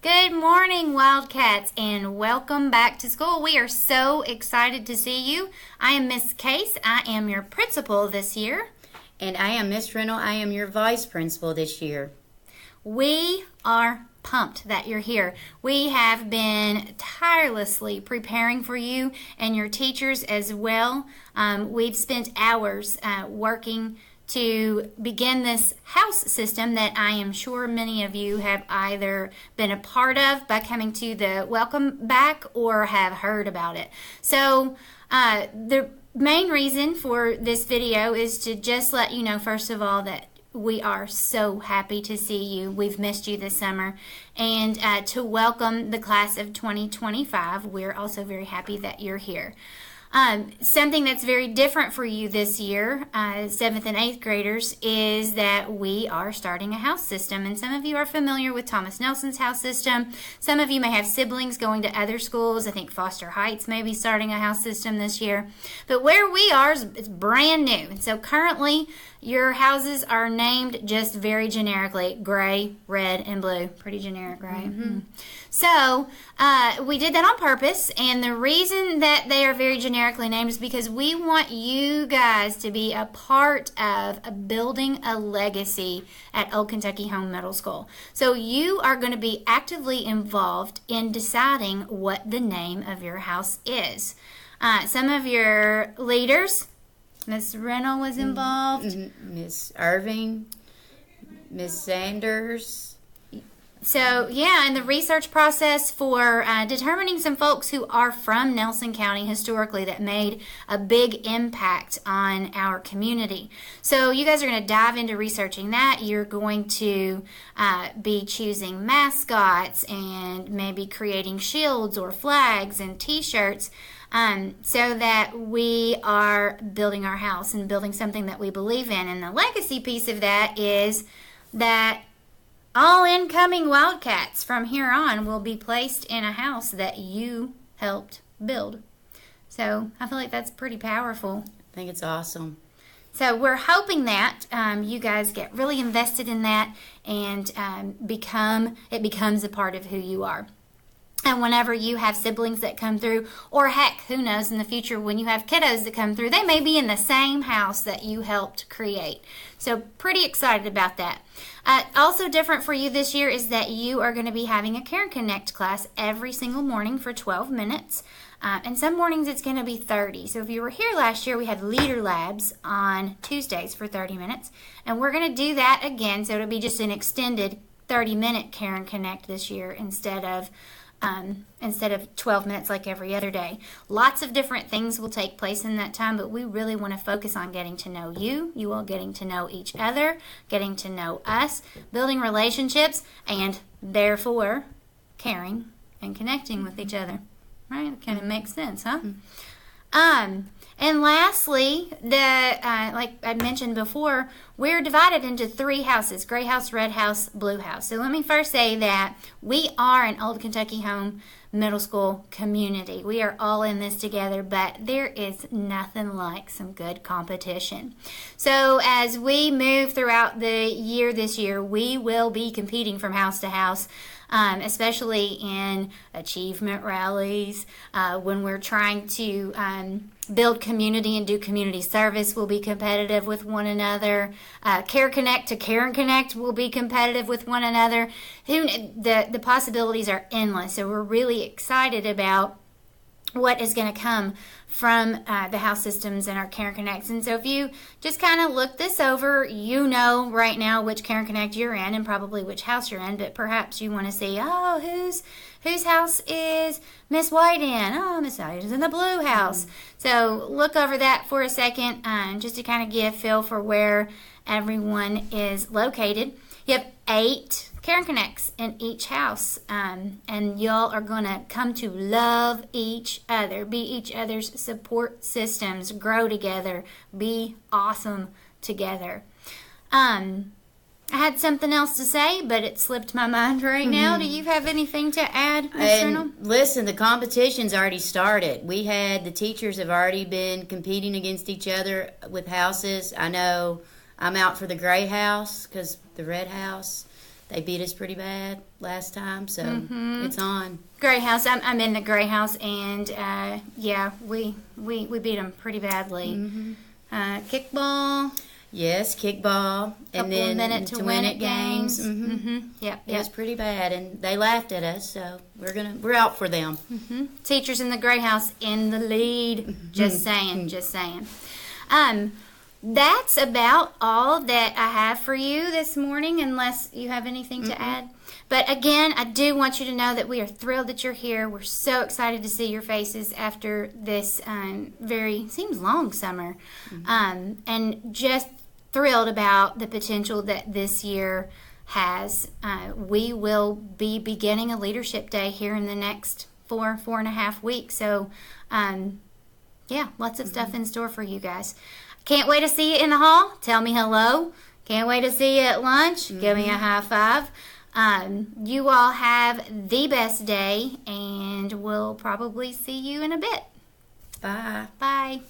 Good morning, Wildcats, and welcome back to school. We are so excited to see you. I am Miss Case. I am your principal this year. And I am Miss Reynolds. I am your vice principal this year. We are pumped that you're here. We have been tirelessly preparing for you and your teachers as well. We've spent hours working to begin this house system that I am sure many of you have either been a part of by coming to the welcome back or have heard about it. So the main reason for this video is to just let you know, first of all, that we are so happy to see you. We've missed you this summer. And to welcome the class of 2025, we're also very happy that you're here. Something that's very different for you this year, 7th and 8th graders, is that we are starting a house system. And some of you are familiar with Thomas Nelson's house system. Some of you may have siblings going to other schools. I think Foster Heights may be starting a house system this year. But where we are is brand new. And so currently, your houses are named just very generically, gray, red, and blue. Pretty generic, right? Mm-hmm. So we did that on purpose, and the reason that they are very generically named is because we want you guys to be a part of building a legacy at Old Kentucky Home Middle School. So you are going to be actively involved in deciding what the name of your house is. Some of your leaders, Miss Reynolds was involved. Miss Irving, Miss Sanders. So, yeah, in the research process for determining some folks who are from Nelson County historically that made a big impact on our community. So you guys are going to dive into researching that. You're going to be choosing mascots and maybe creating shields or flags and T-shirts. So that we are building our house and building something that we believe in. And the legacy piece of that is that all incoming Wildcats from here on will be placed in a house that you helped build. So I feel like that's pretty powerful. I think it's awesome. So we're hoping that you guys get really invested in that and it becomes a part of who you are. And whenever you have siblings that come through, or heck, who knows, in the future when you have kiddos that come through, they may be in the same house that you helped create. So pretty excited about that. Also different for you this year is that you are going to be having a Care and Connect class every single morning for 12 minutes. And some mornings it's going to be 30. So if you were here last year, we had Leader Labs on Tuesdays for 30 minutes. And we're going to do that again. So it'll be just an extended 30-minute Care and Connect this year instead of 12 minutes like every other day. Lots of different things will take place in that time, but we really want to focus on getting to know you all getting to know each other, getting to know us, building relationships, and therefore caring and connecting with each other. Right? It kind of makes sense, huh? And lastly, like I mentioned before, we're divided into 3 houses: gray house, red house, blue house. So let me first say that we are an Old Kentucky Home Middle School community. We are all in this together, but there is nothing like some good competition. So as we move throughout the year this year, we will be competing from house to house. Especially in achievement rallies, when we're trying to build community and do community service, we'll be competitive with one another. Care Connect to Care and Connect will be competitive with one another. The possibilities are endless, so we're really excited about what is going to come from the house systems and our Care and Connects. And so if you just kind of look this over, you know right now which Care and Connect you're in and probably which house you're in, but perhaps you want to see, whose house is Miss White in? Oh, Miss White is in the blue house. So look over that for a second, just to kind of give a feel for where everyone is located. You have 8 Care and Connects in each house, and y'all are going to come to love each other, be each other's support systems, grow together, be awesome together. I had something else to say, but it slipped my mind right now. Do you have anything to add, Ms. Reynolds? Listen, the competition's already started. The teachers have already been competing against each other with houses. I know I'm out for the gray house because the red house They beat us pretty bad last time, so it's on. Gray House. I'm in the Gray House, and yeah, we beat them pretty badly. Kickball. Yes, kickball, and then minute to win it games. Yep, it was pretty bad, and they laughed at us. So we're out for them. Teachers in the Gray House in the lead. Just saying, just saying. That's about all that I have for you this morning, unless you have anything to add. But again, I do want you to know that we are thrilled that you're here. We're so excited to see your faces after this seems long summer. And just thrilled about the potential that this year has. We will be beginning a leadership day here in the next 4.5 weeks. So, yeah, lots of stuff in store for you guys. Can't wait to see you in the hall. Tell me hello. Can't wait to see you at lunch. Give me a high five. You all have the best day, and we'll probably see you in a bit. Bye. Bye.